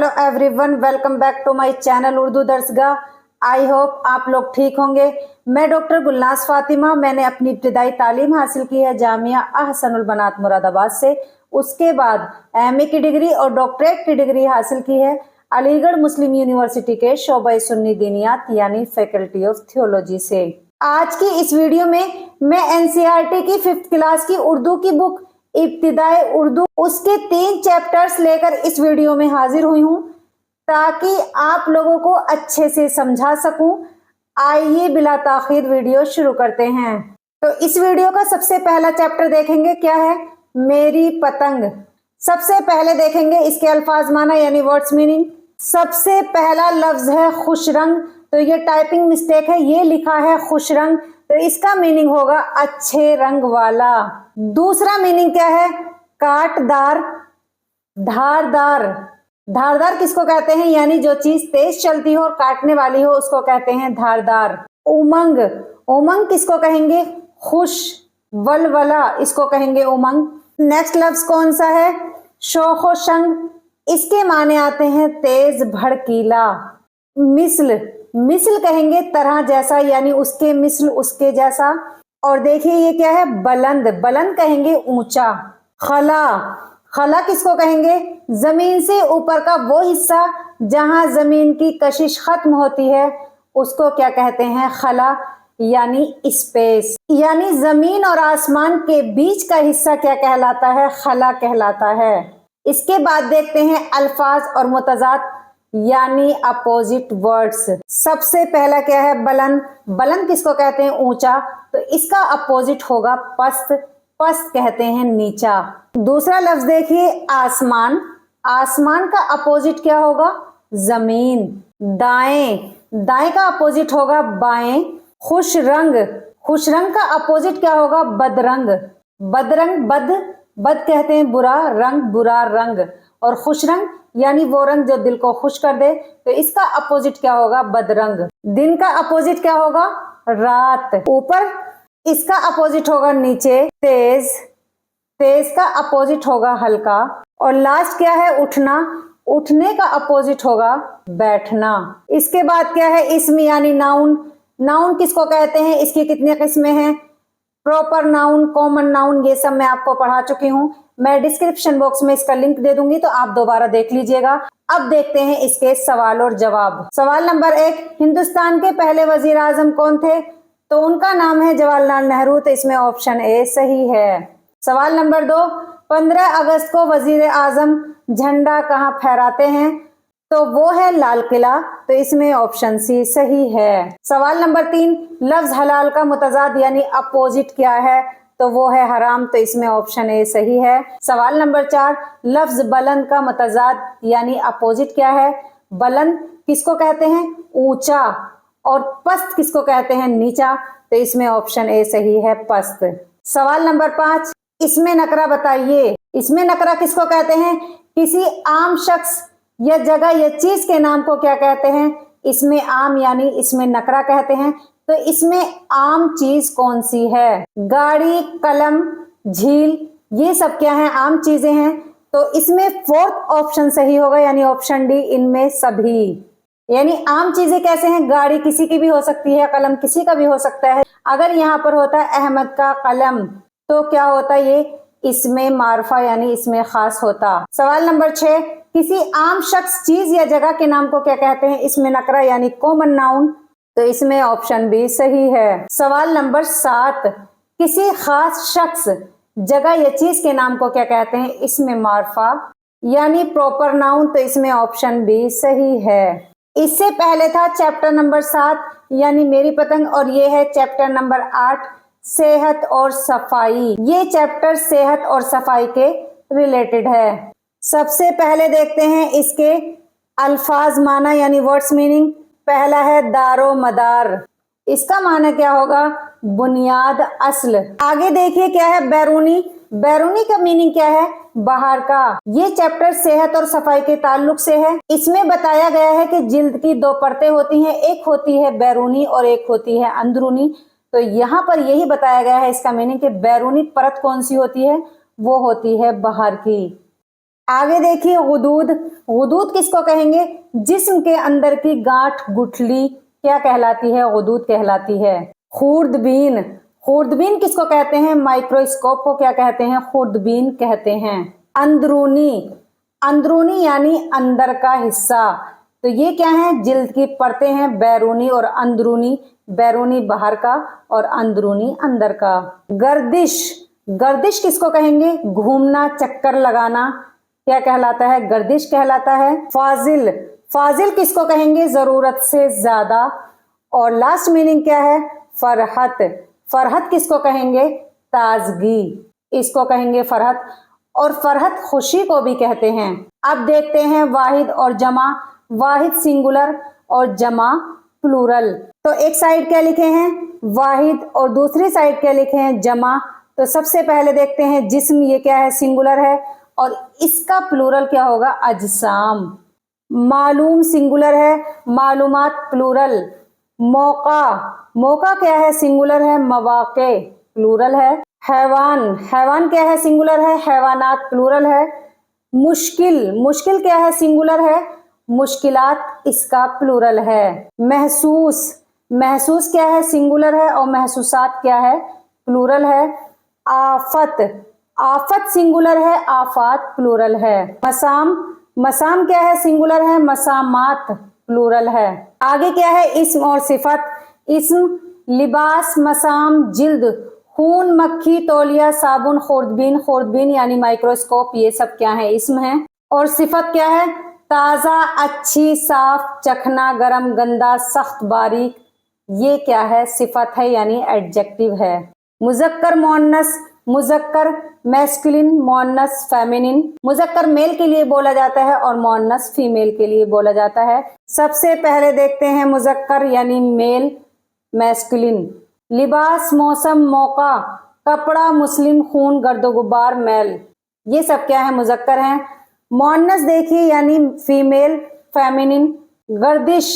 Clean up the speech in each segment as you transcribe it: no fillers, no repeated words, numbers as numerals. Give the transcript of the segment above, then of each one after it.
Hello everyone, welcome back to my channel Urdu Darsgah. I hope आप लोग ठीक होंगे। मैं डॉक्टर गुलनाज फातिमा। मैंने अपनी इब्तिदाई तालीम हासिल की है जामिया अहसनुल बनात मुरादाबाद से। उसके बाद एमए की डिग्री और डॉक्टरेट की डिग्री हासिल की है अलीगढ़ मुस्लिम यूनिवर्सिटी के शोबा सुन्नी दीनियात यानी फैकल्टी ऑफ थियोलॉजी से। आज की इस वीडियो में मैं एनसीईआरटी की 5th क्लास की उर्दू की बुक इब्तिदाई उर्दू उसके 3 चैप्टर्स लेकर इस वीडियो में हाजिर हुई हूँ ताकि आप लोगों को अच्छे से समझा सकूं। आइए बिला ताखीर वीडियो शुरू करते हैं। तो इस वीडियो का सबसे पहला चैप्टर देखेंगे क्या है, मेरी पतंग। सबसे पहले देखेंगे इसके अल्फाज माना यानी वर्ड्स मीनिंग। सबसे पहला लफ्ज है खुश रंग। तो ये टाइपिंग मिस्टेक है, ये लिखा है खुश रंग, तो इसका मीनिंग होगा अच्छे रंग वाला। दूसरा मीनिंग क्या है, काटदार, धारदार। धारदार किसको कहते हैं, यानी जो चीज तेज चलती हो और काटने वाली हो उसको कहते हैं धारदार। उमंग, उमंग किसको कहेंगे, खुश, वलवला इसको कहेंगे उमंग। नेक्स्ट लफ्ज कौन सा है, शोखो शंग, इसके माने आते हैं तेज भड़कीला। मिसल, मिसल कहेंगे तरह जैसा यानी उसके मिसल उसके जैसा। और देखिए ये क्या है, बुलंद, बुलंद कहेंगे ऊंचा। खला, खला किसको कहेंगे, जमीन से ऊपर का वो हिस्सा जहां जमीन की कशिश खत्म होती है उसको क्या कहते हैं, खला यानी स्पेस। यानी जमीन और आसमान के बीच का हिस्सा क्या कहलाता है, खला कहलाता है। इसके बाद देखते हैं अल्फाज और मुतजाद यानी अपोजिट वर्ड्स। सबसे पहला क्या है, बुलंद। बुलंद किसको कहते हैं, ऊंचा, तो इसका अपोजिट होगा पस्त, पस्त कहते हैं नीचा। दूसरा लफ्ज देखिए आसमान, आसमान का अपोजिट क्या होगा, जमीन। दाएं, दाएं का अपोजिट होगा बाएं। खुश रंग, खुश रंग का अपोजिट क्या होगा, बदरंग। बदरंग, बद, बद कहते हैं बुरा, रंग बुरा रंग। और खुश रंग यानी वो रंग जो दिल को खुश कर दे, तो इसका अपोजिट क्या होगा, बदरंग। दिन का अपोजिट क्या होगा, रात। ऊपर इसका अपोजिट होगा नीचे, तेज, तेज का अपोजिट होगा हल्का। और लास्ट क्या है, उठना, उठने का अपोजिट होगा बैठना। इसके बाद क्या है, इस्म यानी नाउन। नाउन किसको कहते हैं, इसकी कितनी किस्में हैं, प्रॉपर नाउन, कॉमन नाउन, ये सब मैं आपको पढ़ा चुकी हूँ। मैं डिस्क्रिप्शन बॉक्स में इसका लिंक दे दूंगी तो आप दोबारा देख लीजिएगा। अब देखते हैं इसके सवाल और जवाब। सवाल नंबर 1, हिंदुस्तान के पहले वजीर आजम कौन थे, तो उनका नाम है जवाहरलाल नेहरू, तो इसमें ऑप्शन ए सही है। सवाल नंबर 2, 15 अगस्त को वजीर आजम झंडा कहाँ फहराते हैं, तो वो है लाल किला, तो इसमें ऑप्शन सी सही है। सवाल नंबर 3, लफ्ज हलाल का मुतजाद यानी अपोजिट क्या है, तो वो है हराम, तो इसमें ऑप्शन ए सही है। सवाल नंबर 4, लफ्ज बुलंद का मुतजाद यानी अपोजिट क्या है, बुलंद किसको कहते हैं, ऊंचा, और पस्त किसको कहते हैं, नीचा, तो इसमें ऑप्शन ए सही है, पस्त। सवाल नंबर 5, इसमें नकरा बताइए। इसमें नकरा किसको कहते हैं, किसी आम शख्स या जगह या चीज के नाम को क्या कहते हैं, इसमें आम यानी इसमें नकरा कहते हैं। तो इसमें आम चीज कौन सी है, गाड़ी, कलम, झील, ये सब क्या है, आम चीजें हैं। तो इसमें 4th ऑप्शन सही होगा यानी ऑप्शन डी, इनमें सभी। यानी आम चीजें कैसे हैं, गाड़ी किसी की भी हो सकती है, कलम किसी का भी हो सकता है। अगर यहाँ पर होता है अहमद का कलम तो क्या होता, ये इसमें मारफा यानी इसमें खास होता। सवाल नंबर 6, किसी आम शख्स, चीज या जगह के नाम को क्या कहते हैं, इसमें नकरा यानी कॉमन नाउन, तो इसमें ऑप्शन बी सही है। सवाल नंबर 7, किसी खास शख्स, जगह या चीज के नाम को क्या कहते हैं, इसमें मारफा यानी प्रॉपर नाउन, तो इसमें ऑप्शन बी सही है। इससे पहले था चैप्टर नंबर 7 यानी मेरी पतंग, और ये है चैप्टर नंबर 8 सेहत और सफाई। ये चैप्टर सेहत और सफाई के रिलेटेड है। सबसे पहले देखते हैं इसके अल्फाज माना यानी वर्ड्स मीनिंग। पहला है दारो मदार, इसका माना क्या होगा, बुनियाद, असल। आगे देखिए क्या है, बैरूनी, बैरूनी का मीनिंग क्या है, बाहर का। ये चैप्टर सेहत और सफाई के ताल्लुक से है। इसमें बताया गया है कि जिल्द की 2 परतें होती हैं, एक होती है बैरूनी और एक होती है अंदरूनी। तो यहाँ पर यही बताया गया है इसका मीनिंग कि बैरूनी परत कौन सी होती है, वो होती है बाहर की। आगे देखिए गुदूद। गुदूद किसको कहेंगे? जिस्म के अंदर की गांठ गुठली क्या कहलाती है? गुदूद कहलाती है। खूर्दबीन। खूर्दबीन किसको कहते हैं? माइक्रोस्कोप को क्या कहते हैं? खूर्दबीन कहते हैं। अंदरूनी। अंदरूनी यानी अंदर का हिस्सा, तो ये क्या है? जिल्द की परतें हैं, बैरूनी और अंदरूनी। बैरूनी बाहर का और अंदरूनी अंदर का। गर्दिश। गर्दिश किसको कहेंगे? घूमना, चक्कर लगाना क्या कहलाता है? गर्दिश कहलाता है। फाजिल। फाजिल किसको कहेंगे? जरूरत से ज्यादा। और लास्ट मीनिंग क्या है? फरहत। फरहत किसको कहेंगे? ताजगी, इसको कहेंगे फरहत। और फरहत खुशी को भी कहते हैं। अब देखते हैं वाहिद और जमा। वाहिद सिंगुलर और जमा प्लूरल। तो एक साइड क्या लिखे हैं? वाहिद और दूसरी साइड क्या लिखे हैं? जमा। तो सबसे पहले देखते हैं जिस्म, ये क्या है? सिंगुलर है और इसका प्लूरल क्या होगा? अजसाम। मालूम सिंगुलर है, मालूमात प्लूरल। मौका। मौका क्या है? सिंगुलर है। मवाके प्लूरल है। हैवान। हैवान क्या है? सिंगुलर है। हैवानात प्लूरल है। मुश्किल। मुश्किल क्या है? सिंगुलर है। मुश्किलात इसका प्लूरल है। महसूस। महसूस क्या है? सिंगुलर है और महसूसात क्या है? प्लूरल है। आफत। आफत सिंगुलर है, आफात प्लूरल है। मसाम। मसाम क्या है? सिंगुलर है। मसामात प्लूरल है। आगे क्या है? इस्म और सिफत। इस्म लिबास, मसाम, जिल्द, खून, मक्खी, तौलिया, साबुन, खुर्दबीन। खुर्दबीन यानी माइक्रोस्कोप, ये सब क्या है? इस्म है। और सिफत क्या है? ताजा, अच्छी, साफ, चखना, गरम, गंदा, सख्त, बारीक, ये क्या है? सिफत है यानी एडजेक्टिव है। मुजक्कर मुअन्नस। मुजक्कर मैस्कुलिन, मुअन्नस फेमिनिन। मुजक्कर मेल के लिए बोला जाता है और मुअन्नस फीमेल के लिए बोला जाता है। सबसे पहले देखते हैं मुजक्कर यानी मेल, मैस्कुलिन। लिबास, मौसम, मौका, कपड़ा, मुस्लिम, खून, गर्दो गुब्बार, मैल, ये सब क्या है? मुजक्कर हैं। मुअन्नस देखिए यानी फीमेल, फेमिनिन। गर्दिश,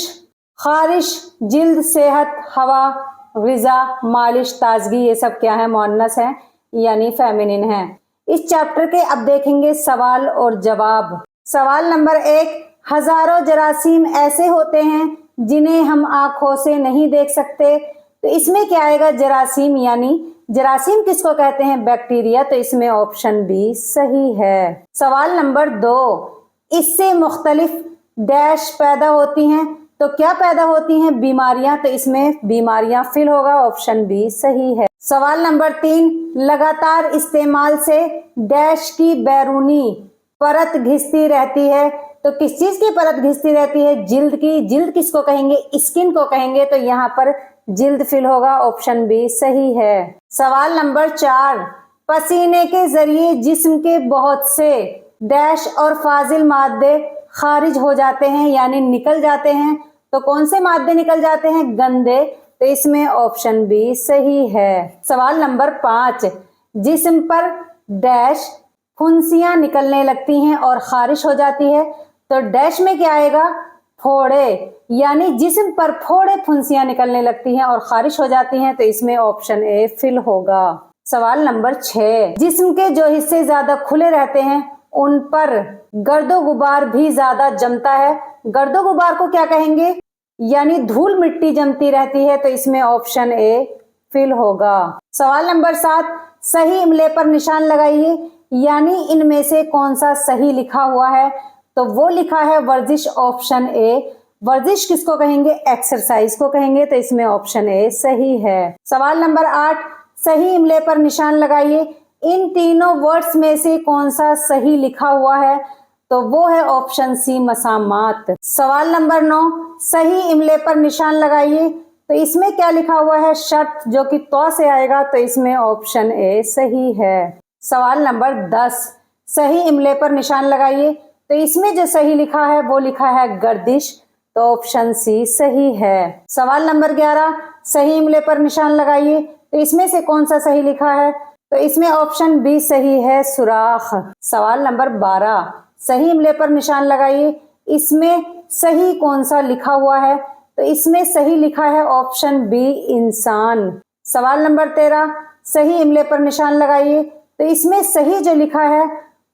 खारिश, जिल्द, सेहत, हवा, ग़िज़ा, मालिश, ताजगी, ये सब क्या है? मुअन्नस है यानी फेमिनिन है। इस चैप्टर के अब देखेंगे सवाल और जवाब। सवाल नंबर 1, हजारों जरासीम ऐसे होते हैं जिन्हें हम आंखों से नहीं देख सकते, तो इसमें क्या आएगा? जरासीम यानी जरासीम किसको कहते हैं? बैक्टीरिया, तो इसमें ऑप्शन बी सही है। सवाल नंबर 2, इससे मुख्तलिफ डैश पैदा होती हैं, तो क्या पैदा होती हैं? बीमारियां, तो इसमें बीमारियां फिल होगा, ऑप्शन बी सही है। सवाल नंबर 3, लगातार इस्तेमाल से डैश की बैरूनी परत घिसती रहती है, तो किस चीज की परत घिसती रहती है? जिल्द की। जिल्द किसको कहेंगे? स्किन को कहेंगे, तो यहाँ पर जिल्द फिल होगा, ऑप्शन बी सही है। सवाल नंबर 4, पसीने के जरिए जिस्म के बहुत से डैश और फाजिल मादे खारिज हो जाते हैं यानी निकल जाते हैं, तो कौन से मादे निकल जाते हैं? गंदे, तो इसमें ऑप्शन बी सही है। सवाल नंबर 5, जिस्म पर डैश फुंसियां निकलने लगती हैं और खारिश हो जाती है, तो डैश में क्या आएगा? फोड़े, यानी जिस्म पर फोड़े फुंसियां निकलने लगती हैं और खारिश हो जाती हैं, तो इसमें ऑप्शन ए फिल होगा। सवाल नंबर 6, जिस्म के जो हिस्से ज्यादा खुले रहते हैं उन पर गर्दो गुबार भी ज्यादा जमता है, गर्दो गुबार को क्या कहेंगे? यानी धूल मिट्टी जमती रहती है, तो इसमें ऑप्शन ए फिल होगा। सवाल नंबर 7, सही इमले पर निशान लगाइए, यानी इनमें से कौन सा सही लिखा हुआ है? तो वो लिखा है वर्जिश, ऑप्शन ए। वर्जिश किसको कहेंगे? एक्सरसाइज को कहेंगे, तो इसमें ऑप्शन ए सही है। सवाल नंबर 8, सही इमले पर निशान लगाइए, इन तीनों वर्ड्स में से कौन सा सही लिखा हुआ है? तो वो है ऑप्शन सी, मसामात। सवाल नंबर 9, सही इमले पर निशान लगाइए, तो इसमें क्या लिखा हुआ है? शर्त, जो कि तो से आएगा, तो इसमें ऑप्शन ए सही है। सवाल नंबर 10, सही इमले पर निशान लगाइए, तो इसमें जो सही लिखा है वो लिखा है गर्दिश, तो ऑप्शन सी सही है। सवाल नंबर 11, सही इमले पर निशान लगाइए, तो इसमें से कौन सा सही लिखा है? तो इसमें ऑप्शन बी सही है, सुराख। सवाल नंबर 12, सही इमले पर निशान लगाइए, इसमें सही कौन सा लिखा हुआ है? तो इसमें सही लिखा है ऑप्शन बी, इंसान। सवाल नंबर 13, सही इमले पर निशान लगाइए, तो इसमें सही जो लिखा है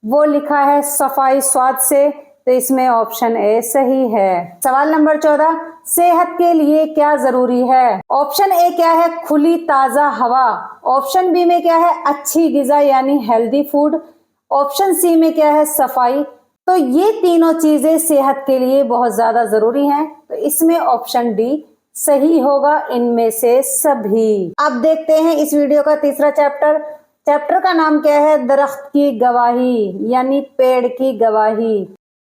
वो लिखा है सफाई स्वाद से, तो इसमें ऑप्शन ए सही है। सवाल नंबर 14, सेहत के लिए क्या जरूरी है? ऑप्शन ए क्या है? खुली ताजा हवा। ऑप्शन बी में क्या है? अच्छी गिजा यानी हेल्दी फूड। ऑप्शन सी में क्या है? सफाई। तो ये तीनों चीजें सेहत के लिए बहुत ज्यादा जरूरी हैं, तो इसमें ऑप्शन डी सही होगा इनमें से सभी। अब देखते हैं इस वीडियो का तीसरा चैप्टर। चैप्टर का नाम क्या है? दरख्त की गवाही यानी पेड़ की गवाही।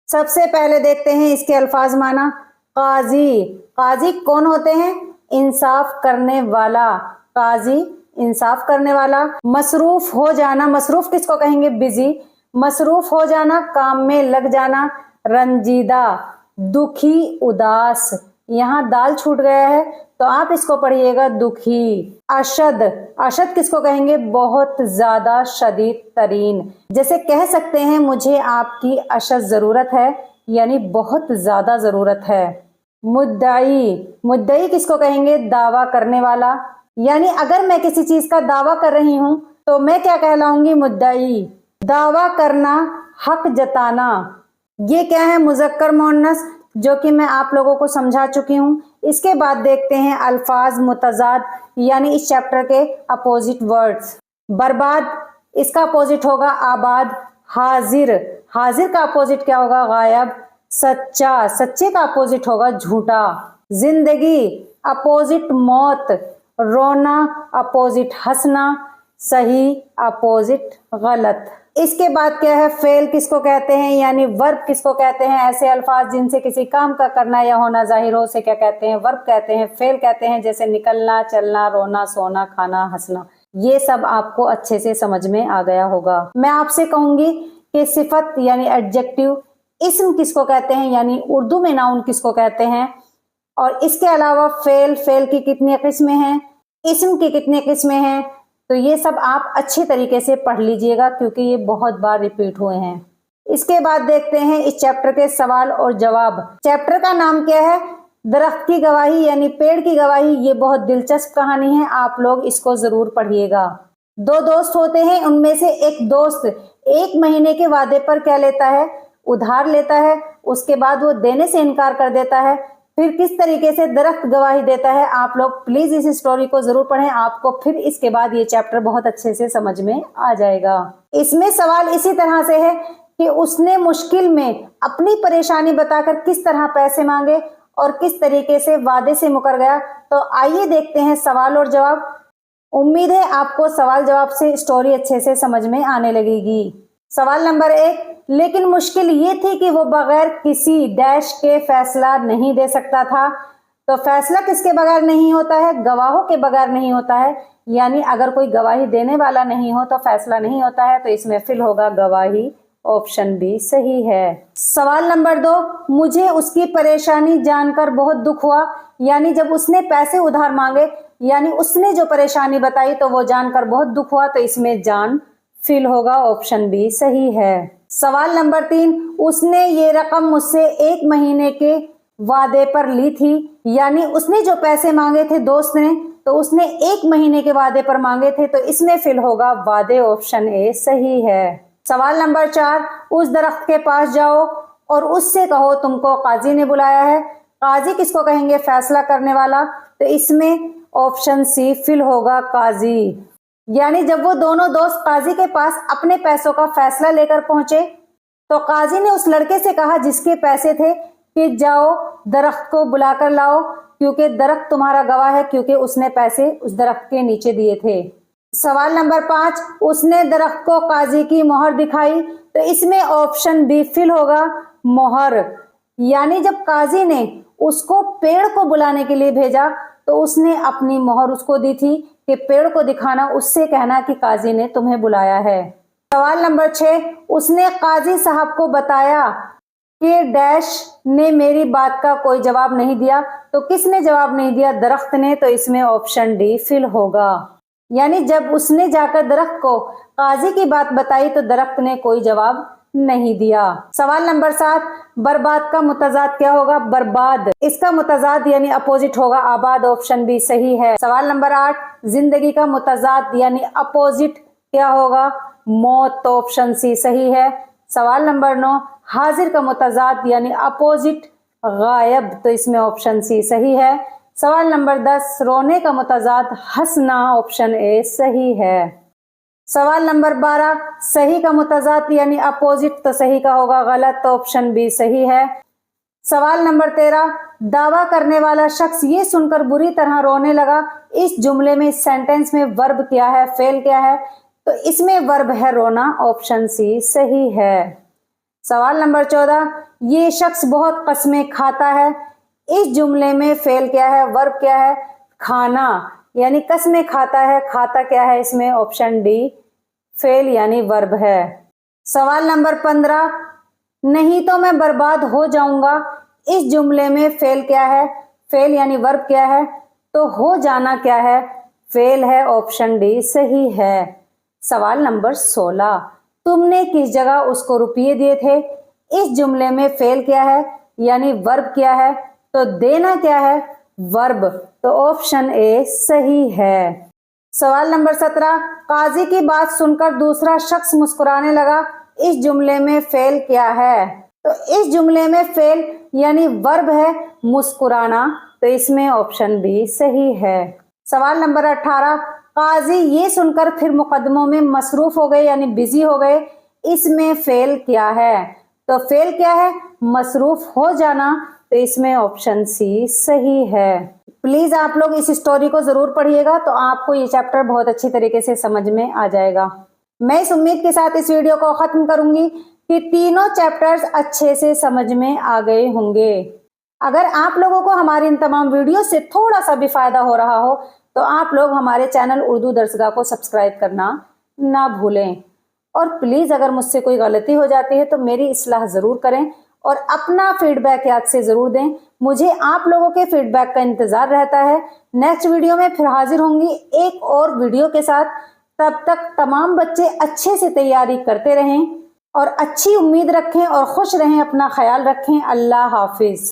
सबसे पहले देखते हैं इसके अल्फाज माना। काजी, काजी कौन होते हैं? इंसाफ करने वाला। काजी इंसाफ करने वाला। मसरूफ हो जाना, मसरूफ किसको कहेंगे? बिजी। मसरूफ हो जाना, काम में लग जाना। रंजीदा, दुखी, उदास। यहाँ दाल छूट गया है तो आप इसको पढ़िएगा दुखी। अशद, अशद किसको कहेंगे? बहुत ज्यादा शदीद तरीन। जैसे कह सकते हैं मुझे आपकी अशद जरूरत है यानी बहुत ज्यादा जरूरत है। मुद्दाई, मुद्दाई किसको कहेंगे? दावा करने वाला। यानी अगर मैं किसी चीज का दावा कर रही हूं तो मैं क्या कहलाऊंगी? मुद्दाई। दावा करना, हक जताना। ये क्या है? मुजक्कर मुअन्नस, जो कि मैं आप लोगों को समझा चुकी हूं। इसके बाद देखते हैं अल्फाज मुतजाद यानी इस चैप्टर के अपोजिट वर्ड्स। बर्बाद, इसका अपोजिट होगा आबाद। हाजिर, हाजिर का अपोजिट क्या होगा? गायब। सच्चा, सच्चे का अपोजिट होगा झूठा। जिंदगी अपोजिट मौत। रोना अपोजिट हंसना। सही अपोजिट गलत। इसके बाद क्या है? फेल किसको कहते हैं यानी वर्ब किसको कहते हैं? ऐसे अल्फाज जिनसे किसी काम का करना या होना जाहिर हो से क्या कहते हैं? वर्ब कहते हैं। फेल कहते हैं जैसे निकलना, चलना, रोना, सोना, खाना, हंसना। ये सब आपको अच्छे से समझ में आ गया होगा। मैं आपसे कहूंगी कि सिफत यानी एडजेक्टिव, इस्म किसको कहते हैं यानी उर्दू में नाउन किसको कहते हैं? और इसके अलावा फेल, फेल की कितनी किस्में हैं, इस्म की कितनी किस्में हैं, तो ये सब आप अच्छे तरीके से पढ़ लीजिएगा क्योंकि ये बहुत बार रिपीट हुए हैं। इसके बाद देखते हैं इस चैप्टर के सवाल और जवाब। चैप्टर का नाम क्या है? दरख्त की गवाही यानी पेड़ की गवाही। ये बहुत दिलचस्प कहानी है, आप लोग इसको जरूर पढ़िएगा। दो दोस्त होते हैं, उनमें से एक दोस्त 1 महीने के वादे पर क्या लेता है? उधार लेता है। उसके बाद वो देने से इनकार कर देता है। फिर किस तरीके से दरख्त गवाही देता है? आप लोग प्लीज इस स्टोरी को जरूर पढ़ें, आपको फिर इसके बाद ये चैप्टर बहुत अच्छे से समझ में आ जाएगा। इसमें सवाल इसी तरह से है कि उसने मुश्किल में अपनी परेशानी बताकर किस तरह पैसे मांगे और किस तरीके से वादे से मुकर गया। तो आइए देखते हैं सवाल और जवाब। उम्मीद है आपको सवाल जवाब से स्टोरी अच्छे से समझ में आने लगेगी। सवाल नंबर 1, लेकिन मुश्किल ये थी कि वो बगैर किसी डैश के फैसला नहीं दे सकता था। तो फैसला किसके बगैर नहीं होता है? गवाहों के बगैर नहीं होता है। यानी अगर कोई गवाही देने वाला नहीं हो तो फैसला नहीं होता है, तो इसमें फिल होगा गवाही। ऑप्शन बी सही है। सवाल नंबर 2, मुझे उसकी परेशानी जानकर बहुत दुख हुआ। यानी जब उसने पैसे उधार मांगे यानी उसने जो परेशानी बताई तो वो जानकर बहुत दुख हुआ, तो इसमें जान फिल होगा। ऑप्शन बी सही है। सवाल नंबर 3, उसने ये रकम मुझसे 1 महीने के वादे पर ली थी। यानी उसने जो पैसे मांगे थे दोस्त ने, तो उसने 1 महीने के वादे पर मांगे थे, तो इसमें फिल होगा वादे। ऑप्शन ए सही है। सवाल नंबर 4, उस दरख्त के पास जाओ और उससे कहो तुमको काजी ने बुलाया है। काजी किसको कहेंगे? फैसला करने वाला। तो इसमें ऑप्शन सी फिल होगा काजी। यानी जब वो दोनों दोस्त काजी के पास अपने पैसों का फैसला लेकर पहुंचे तो काजी ने उस लड़के से कहा जिसके पैसे थे कि जाओ दरख्त को बुलाकर लाओ, क्योंकि दरख्त तुम्हारा गवाह है, क्योंकि उसने पैसे उस दरख्त के नीचे दिए थे। सवाल नंबर 5, उसने दरख्त को काजी की मोहर दिखाई। तो इसमें ऑप्शन बी फिल होगा मोहर। यानी जब काजी ने उसको पेड़ को बुलाने के लिए भेजा तो उसने अपनी मोहर उसको दी थी कि पेड़ को दिखाना, उससे कहना कि काजी ने तुम्हें बुलाया है। सवाल नंबर 6, उसने काजी साहब को बताया कि डैश ने मेरी बात का कोई जवाब नहीं दिया। तो किसने जवाब नहीं दिया? दरख्त ने। तो इसमें ऑप्शन डी फिल होगा। यानी जब उसने जाकर दरख्त को काजी की बात बताई तो दरख्त ने कोई जवाब नहीं दिया। सवाल नंबर 7, बर्बाद का मुतजाद क्या होगा? बर्बाद, इसका मुतजाद यानी अपोजिट होगा आबाद। ऑप्शन बी सही है। सवाल नंबर 8, जिंदगी का मुतजाद यानी अपोजिट क्या होगा? मौत, तो ऑप्शन सी सही है। सवाल नंबर 9, हाजिर का मुतजाद यानी अपोजिट गायब, तो इसमें ऑप्शन सी सही है। सवाल नंबर 10, रोने का मुतजाद हंसना, ऑप्शन ए सही है। सवाल नंबर 12, सही का मुतजाद यानी अपोजिट, तो सही का होगा गलत, तो ऑप्शन बी सही है। सवाल नंबर 13, दावा करने वाला शख्स ये सुनकर बुरी तरह रोने लगा। इस जुमले में, इस सेंटेंस में वर्ब क्या है, फेल क्या है, तो इसमें वर्ब है रोना, ऑप्शन सी सही है। सवाल नंबर 14, ये शख्स बहुत कस्में खाता है। इस जुमले में फेल क्या है, वर्ब क्या है, खाना, यानी कस्में खाता है, खाता क्या है इसमें, ऑप्शन डी फेल यानी वर्ब है। सवाल नंबर 15, नहीं तो मैं बर्बाद हो जाऊंगा। इस जुमले में फेल क्या है, फेल यानी वर्ब क्या है, तो हो जाना क्या है, फेल है, ऑप्शन डी सही है। सवाल नंबर 16, तुमने किस जगह उसको रुपये दिए थे। इस जुमले में फेल क्या है यानी वर्ब क्या है, तो देना क्या है, वर्ब, तो ऑप्शन ए सही है। सवाल नंबर 17, काजी की बात सुनकर दूसरा शख्स मुस्कुराने लगा। इस जुमले में फेल क्या है, तो इस जुमले में फेल यानी वर्ब है मुस्कुराना, तो इसमें ऑप्शन बी सही है। सवाल नंबर 18, काजी ये सुनकर फिर मुकदमों में मसरूफ हो गए यानी बिजी हो गए। इसमें फेल क्या है, तो फेल क्या है, मसरूफ हो जाना, तो इसमें ऑप्शन सी सही है। प्लीज आप लोग इस स्टोरी को जरूर पढ़िएगा, तो आपको ये चैप्टर बहुत अच्छी तरीके से समझ में आ जाएगा। मैं इस उम्मीद के साथ इस वीडियो को खत्म करूंगी कि तीनों चैप्टर्स अच्छे से समझ में आ गए होंगे। अगर आप लोगों को हमारी इन तमाम वीडियो से थोड़ा सा भी फायदा हो रहा हो, तो आप लोग हमारे चैनल उर्दू दर्सगाह को सब्सक्राइब करना ना भूलें। और प्लीज अगर मुझसे कोई गलती हो जाती है तो मेरी इस्लाह जरूर करें और अपना फीडबैक याद से जरूर दें। मुझे आप लोगों के फीडबैक का इंतजार रहता है। नेक्स्ट वीडियो में फिर हाजिर होंगी एक और वीडियो के साथ। तब तक तमाम बच्चे अच्छे से तैयारी करते रहें और अच्छी उम्मीद रखें और खुश रहें, अपना ख्याल रखें। अल्लाह हाफिज।